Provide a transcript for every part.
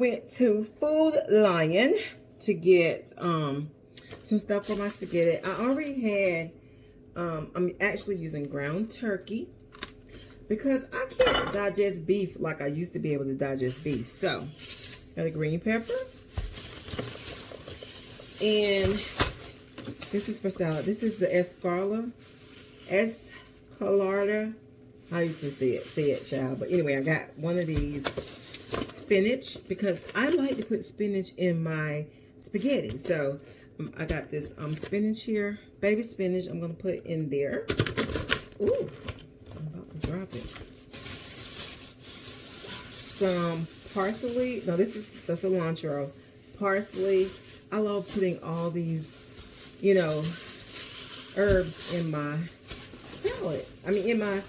went to Food Lion to get some stuff for my spaghetti. I already had, I'm actually using ground turkey because I can't digest beef like I used to be able to digest beef. So, got a green pepper. And this is for salad. This is the escarlata. How you can say it, child. But anyway, I got one of these. Spinach, because I like to put spinach in my spaghetti. So I got this spinach here, baby spinach. I'm gonna put in there. Ooh, I'm about to drop it. Some parsley. No, this is the cilantro. Parsley. I love putting all these, you know, herbs in my salad. I mean, in my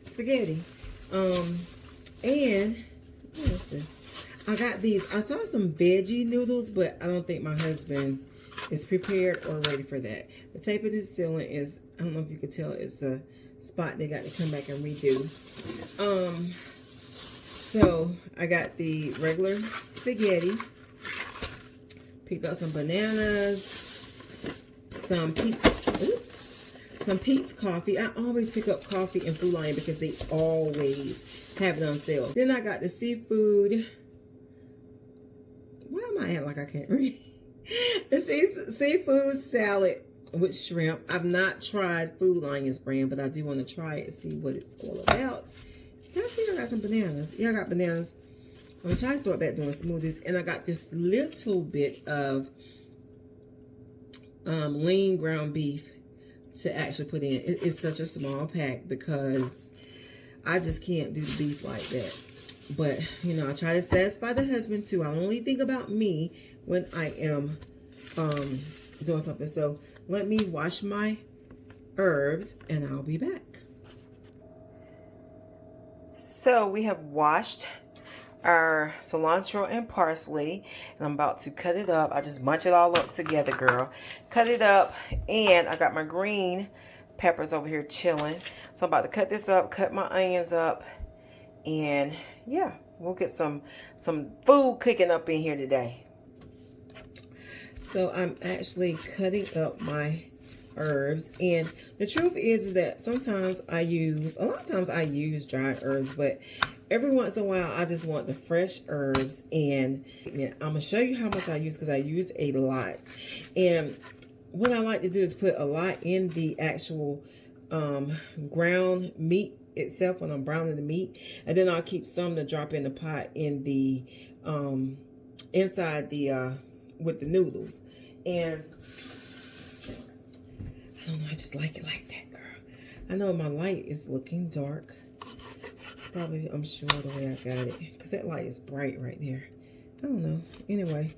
spaghetti. And listen. I got these. I saw some veggie noodles, but I don't think my husband is prepared or ready for that. The tape of this ceiling is, I don't know if you could tell, it's a spot they got to come back and redo. So I got the regular spaghetti. Picked up some bananas, some Peet's coffee. I always pick up coffee in Food Lion because they always have it on sale. Then I got the seafood. Why am I acting like I can't read? The seafood salad with shrimp. I've not tried Food Lion's brand, but I do want to try it and see what it's all about. Last week I got some bananas. Yeah, I got bananas. I'm trying to start back doing smoothies. And I got this little bit of lean ground beef to actually put in. It's such a small pack because I just can't do the beef like that. But, you know, I try to satisfy the husband too. I only think about me when I am doing something. So let me wash my herbs and I'll be back. So we have washed our cilantro and parsley and I'm about to cut it up. I just bunch it all up together, girl. Cut it up, and I got my green peppers over here chilling. So I'm about to cut this up, cut my onions up, and yeah, we'll get some food cooking up in here today. So I'm actually cutting up my herbs, and the truth is that a lot of times I use dried herbs, but every once in a while I just want the fresh herbs. And I'm gonna show you how much I use because I use a lot. And what I like to do is put a lot in the actual ground meat itself when I'm browning the meat, and then I'll keep some to drop in the pot in the inside the with the noodles. And I don't know, I just like it like that, girl. I know my light is looking dark. It's probably, I'm sure, the way I got it, because that light is bright right there. I don't know. Anyway,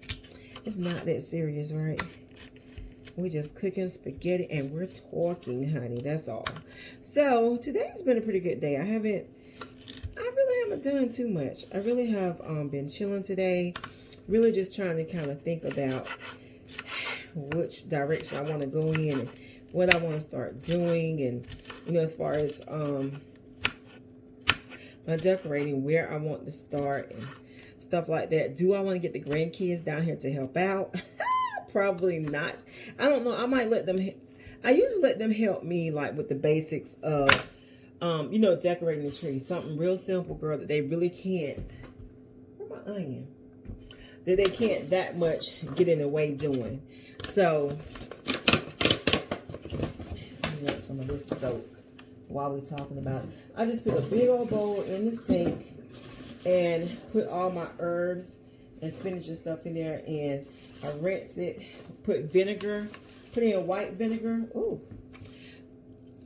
it's not that serious, right? We're just cooking spaghetti and we're talking, honey. That's all. So today's been a pretty good day. I really haven't done too much. I really have been chilling today. Really just trying to kind of think about which direction I want to go in and what I want to start doing. And, you know, as far as my decorating, where I want to start and stuff like that. Do I want to get the grandkids down here to help out? Probably not. I don't know. I might let them. I usually let them help me, like, with the basics of, you know, decorating the tree. Something real simple, girl, that they really can't. Where's my onion? That they can't that much get in the way doing. So, let some of this soak while we're talking about it. I just put a big old bowl in the sink and put all my herbs and spinach and stuff in there, and I rinse it, put vinegar, put in white vinegar. Ooh,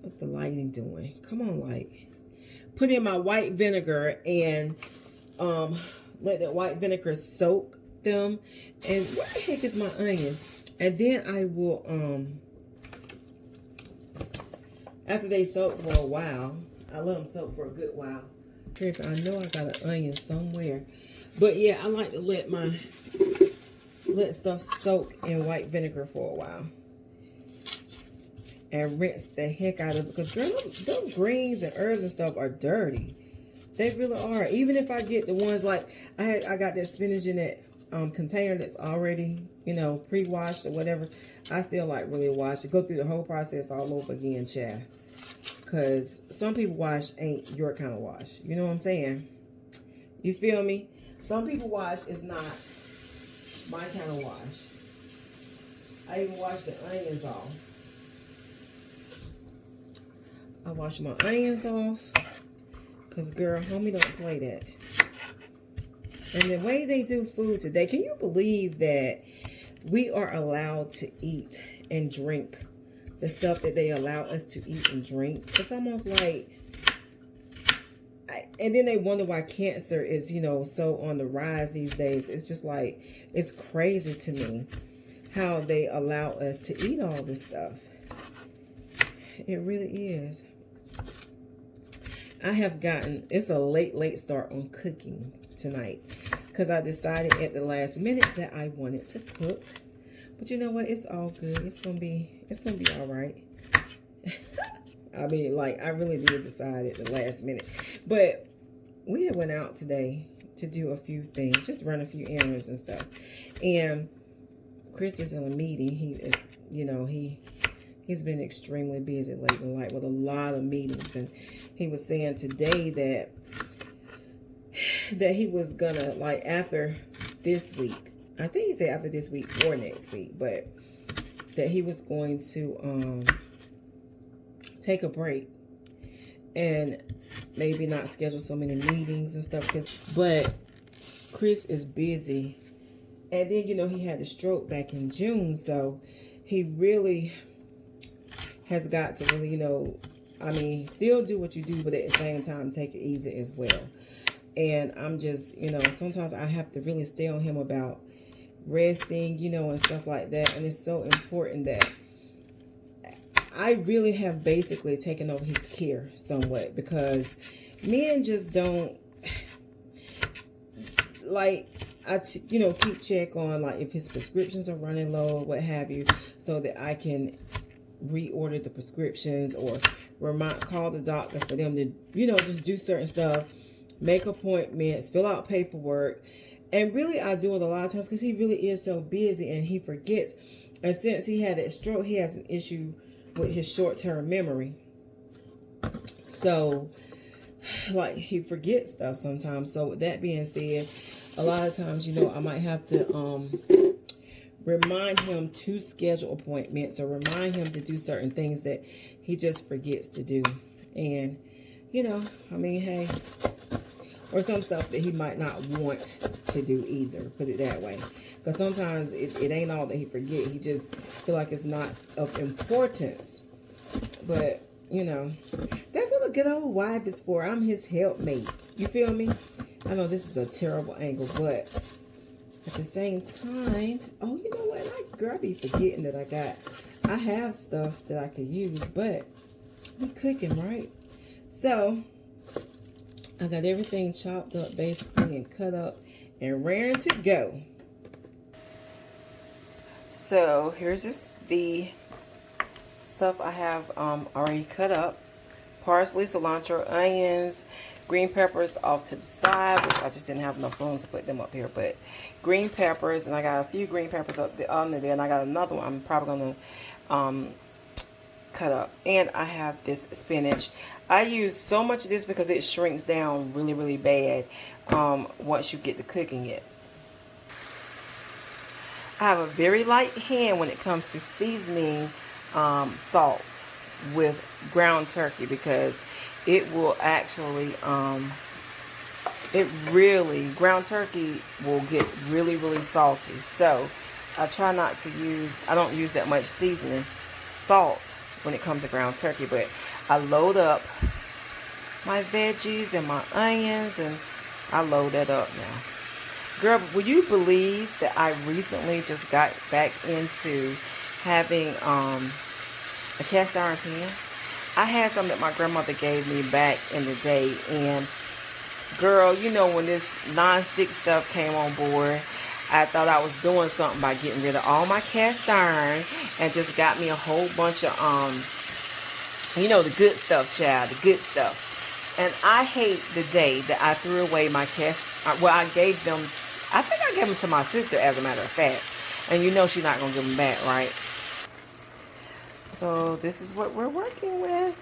what's the lighting doing? Come on, light. Put in my white vinegar and let that white vinegar soak them. And where the heck is my onion? And then I will, after they soak for a while, I let them soak for a good while. I know I got an onion somewhere. But yeah, I like to let stuff soak in white vinegar for a while. And rinse the heck out of it. Because girl, those greens and herbs and stuff are dirty. They really are. Even if I get the ones like I got that spinach in that container that's already, you know, pre-washed or whatever, I still like really wash it. Go through the whole process all over again, child. Because some people wash ain't your kind of wash. You know what I'm saying? You feel me? Some people wash is not my kind of wash. I even wash the onions off. I wash my onions off. Because, girl, homie don't play that. And the way they do food today, can you believe that we are allowed to eat and drink the stuff that they allow us to eat and drink? It's almost like, and then they wonder why cancer is, you know, so on the rise these days. It's just like, it's crazy to me how they allow us to eat all this stuff. It really is. I have gotten, it's a late start on cooking tonight because I decided at the last minute that I wanted to cook. But you know what? It's all good. It's gonna be all right. I mean, like, I really did decide at the last minute. But we had went out today to do a few things, just run a few errands and stuff. And Chris is in a meeting. He is, you know, he's been extremely busy lately, like with a lot of meetings. And he was saying today that he was gonna, like, after this week, I think he said after this week or next week, but that he was going to take a break and maybe not schedule so many meetings and stuff. But Chris is busy. And then, you know, he had a stroke back in June, so he really has got to really, you know, I mean, still do what you do, but at the same time, take it easy as well. And I'm just, you know, sometimes I have to really stay on him about resting, you know, and stuff like that. And it's so important that I really have basically taken over his care somewhat, because men just don't, like, you know, keep check on, like, if his prescriptions are running low or what have you, so that I can reorder the prescriptions or call the doctor for them to, you know, just do certain stuff, make appointments, fill out paperwork. And really, I do it a lot of times because he really is so busy and he forgets. And since he had that stroke, he has an issue with his short-term memory. So, like, he forgets stuff sometimes. So with that being said, a lot of times, you know, I might have to remind him to schedule appointments or remind him to do certain things that he just forgets to do. And, you know, I mean, hey, or some stuff that he might not want to do either, put it that way. Because sometimes it ain't all that he forget. He just feel like it's not of importance. But, you know, that's what a good old wife is for. I'm his helpmate. You feel me? I know this is a terrible angle, but at the same time, oh, you know what? Girl, I be forgetting that I have stuff that I could use, but we cooking, right? So, I got everything chopped up, basically, and cut up and raring to go. So, here's the stuff I have already cut up. Parsley, cilantro, onions, green peppers off to the side, which I just didn't have enough room to put them up here, but green peppers, and I got a few green peppers up under there, and I got another one I'm probably going to cut up. And I have this spinach. I use so much of this because it shrinks down really, really bad once you get to cooking it. I have a very light hand when it comes to seasoning salt with ground turkey, because it will actually, ground turkey will get really, really salty. So I try not to I don't use that much seasoning salt when it comes to ground turkey, but I load up my veggies and my onions, and I load that up now. Girl, will you believe that I recently just got back into having a cast iron pan? I had some that my grandmother gave me back in the day, and girl, you know, when this non-stick stuff came on board, I thought I was doing something by getting rid of all my cast iron and just got me a whole bunch of, you know, the good stuff, child, the good stuff. And I hate the day that I threw away my cast. Well, I gave them, I think I gave them to my sister, as a matter of fact. And you know she's not going to give them back, right? So this is what we're working with.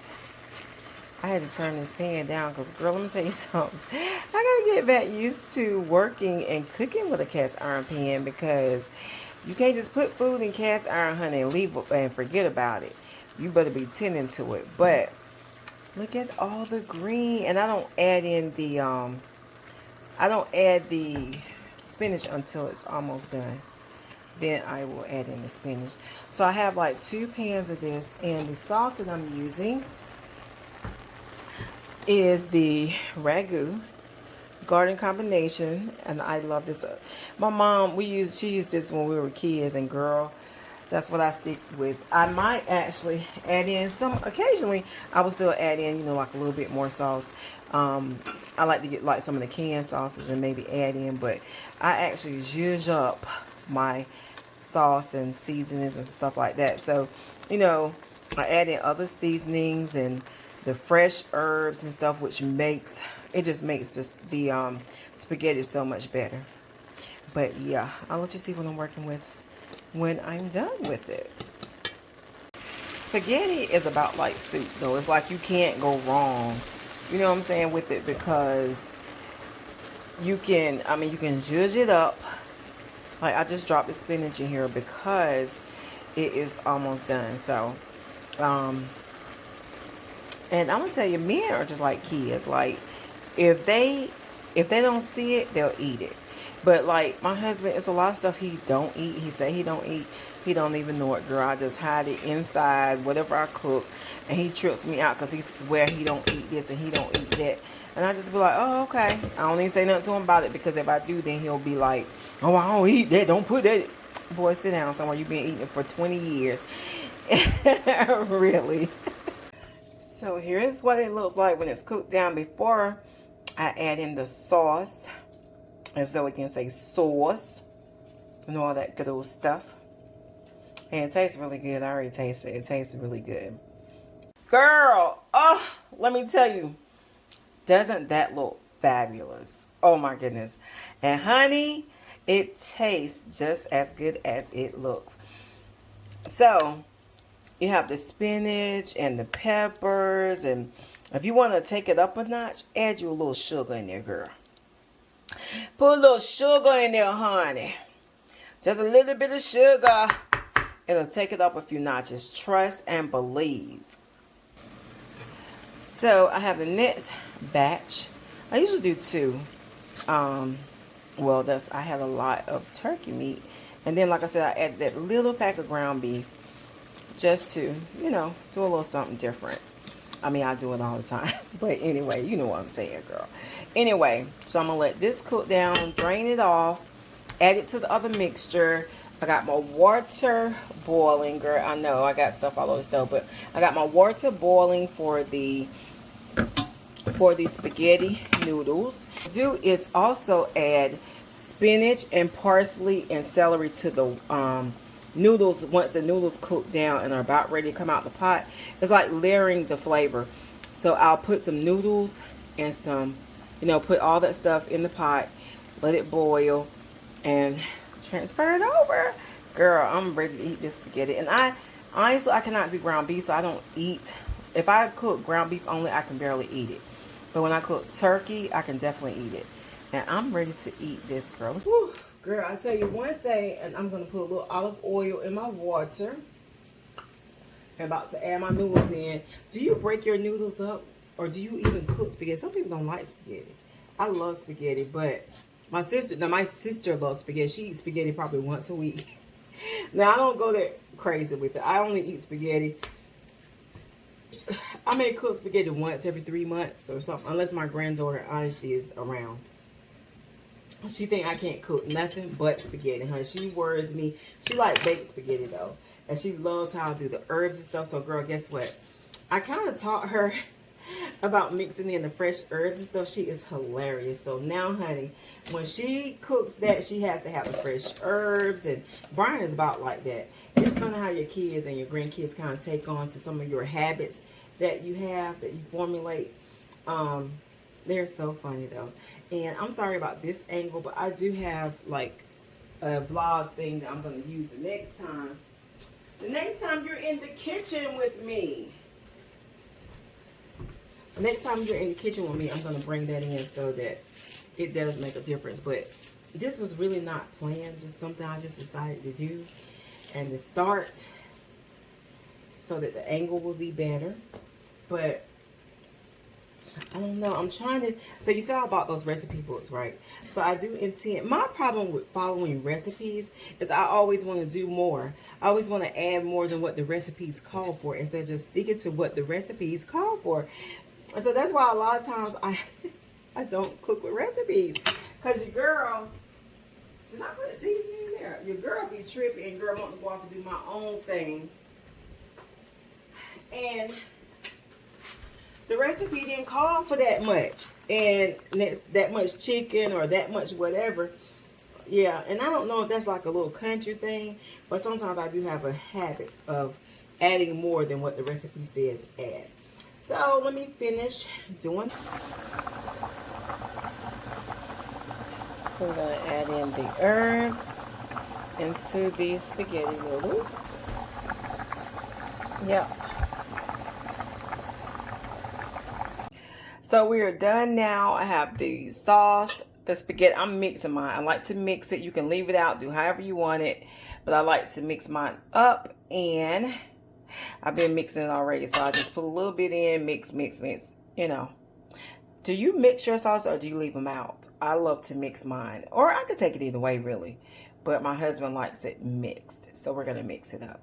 I had to turn this pan down because, girl, let me tell you something. I got to get back used to working and cooking with a cast iron pan, because you can't just put food in cast iron, honey, and leave it and forget about it. You better be tending to it. But look at all the green. And I don't add in the, spinach until it's almost done. Then I will add in the spinach. So I have like 2 pans of this, and the sauce that I'm using is the Ragu Garden Combination, and I love this. My mom, she used this when we were kids, and girl, that's what I stick with. I might actually add in some, occasionally I will still add in, you know, like a little bit more sauce. I like to get like some of the canned sauces and maybe add in, but I actually zhuzh up my sauce and seasonings and stuff like that. So, you know, I add in other seasonings and the fresh herbs and stuff, which just makes the spaghetti so much better. But yeah, I'll let you see what I'm working with when I'm done with it. Spaghetti is about like soup, though. It's like you can't go wrong, you know what I'm saying, with it, because you can zhuzh it up. Like, I just dropped the spinach in here because it is almost done. So and I'm gonna tell you, men are just like kids. Like, if they don't see it, they'll eat it. But like my husband, it's a lot of stuff he don't eat. He say he don't eat. He don't even know it, girl. I just hide it inside whatever I cook, and he trips me out because he swear he don't eat this and he don't eat that. And I just be like, oh, okay. I don't even say nothing to him about it, because if I do, then he'll be like, oh, I don't eat that. Don't put that. Boy, sit down somewhere. You've been eating it for 20 years. Really. So here's what it looks like when it's cooked down before I add in the sauce. And so we can say sauce and all that good old stuff. And it tastes really good. I already tasted it. It tastes really good. Girl, oh, let me tell you. Doesn't that look fabulous? Oh my goodness. And honey, it tastes just as good as it looks. So you have the spinach and the peppers, and if you want to take it up a notch, add you a little sugar in there, girl. Put a little sugar in there, honey. Just a little bit of sugar. It'll take it up a few notches. Trust and believe. So I have the next batch. I usually do 2. Well, I had a lot of turkey meat, and then, like I said, I added that little pack of ground beef, just to, you know, do a little something different. I mean, I do it all the time. But anyway, you know what I'm saying, girl. Anyway, so I'm going to let this cook down, drain it off, add it to the other mixture. I got my water boiling, girl. I know I got stuff all over the stove, but I got my water boiling for the spaghetti noodles. What I do is also add spinach and parsley and celery to the noodles. Once the noodles cook down and are about ready to come out the pot, it's like layering the flavor. So I'll put some noodles and some, you know, put all that stuff in the pot, let it boil, and transfer it over. Girl, I'm ready to eat this spaghetti. And honestly, I cannot do ground beef, so I don't eat. If I cook ground beef only, I can barely eat it. But when I cook turkey, I can definitely eat it. And I'm ready to eat this, girl. Whew. Girl, I'll tell you one thing, and I'm going to put a little olive oil in my water. I'm about to add my noodles in. Do you break your noodles up, or do you even cook spaghetti? Some people don't like spaghetti. I love spaghetti, but my sister loves spaghetti. She eats spaghetti probably once a week. Now, I don't go that crazy with it. I only eat spaghetti. I may cook spaghetti once every 3 months or something, unless my granddaughter Honesty is around. She think I can't cook nothing but spaghetti, huh? She worries me. She like baked spaghetti though, and she loves how I do the herbs and stuff. So, girl, guess what? I kind of taught her about mixing in the fresh herbs and stuff. She is hilarious. So now, honey, when she cooks that, she has to have the fresh herbs. And Brian is about like that. It's funny how your kids and your grandkids kind of take on to some of your habits that you have, that you formulate. They're so funny though. And I'm sorry about this angle, but I do have like a vlog thing that I'm going to use the next time. The next time you're in the kitchen with me. The next time you're in the kitchen with me, I'm going to bring that in so that it does make a difference. But this was really not planned, just something I just decided to do and to start so that the angle will be better. But I don't know. I'm trying to. So you saw about those recipe books, right? So I do intend. My problem with following recipes is I always want to do more. I always want to add more than what the recipes call for instead of just sticking to what the recipes call for. And so that's why a lot of times I don't cook with recipes. Because your girl, did I put seasoning in there? Your girl be tripping and girl want to go off and do my own thing. And the recipe didn't call for that much. And that much chicken or that much whatever. Yeah, and I don't know if that's like a little country thing. But sometimes I do have a habit of adding more than what the recipe says add. So let me finish doing. So I'm going to add in the herbs into these spaghetti noodles. Yep. So we are done now. I have the sauce, the spaghetti. I'm mixing mine. I like to mix it. You can leave it out, do however you want it. But I like to mix mine up, and I've been mixing it already. So I just put a little bit in, mix, you know. Do you mix your sauce or do you leave them out? I love to mix mine. Or I could take it either way, really. But my husband likes it mixed. So we're going to mix it up.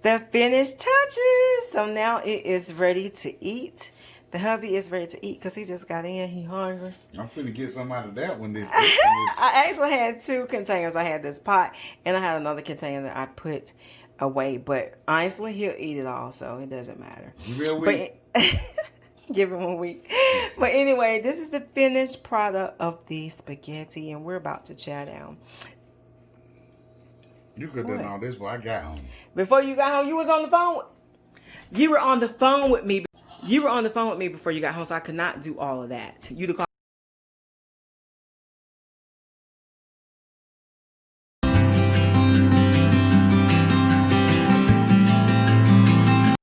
The finished touches. So now it is ready to eat. The hubby is ready to eat because he just got in. He hungry. I'm finna get some out of that one. I actually had 2 containers. I had this pot and I had another container that I put away. But honestly, he'll eat it all, so it doesn't matter. Give me a week. Give him a week. But anyway, this is the finished product of the spaghetti, and we're about to chow down. You could have done all this before I got home. Before you got home, you was on the phone. You were on the phone with me. You were on the phone with me before you got home, so I could not do all of that. You'd have called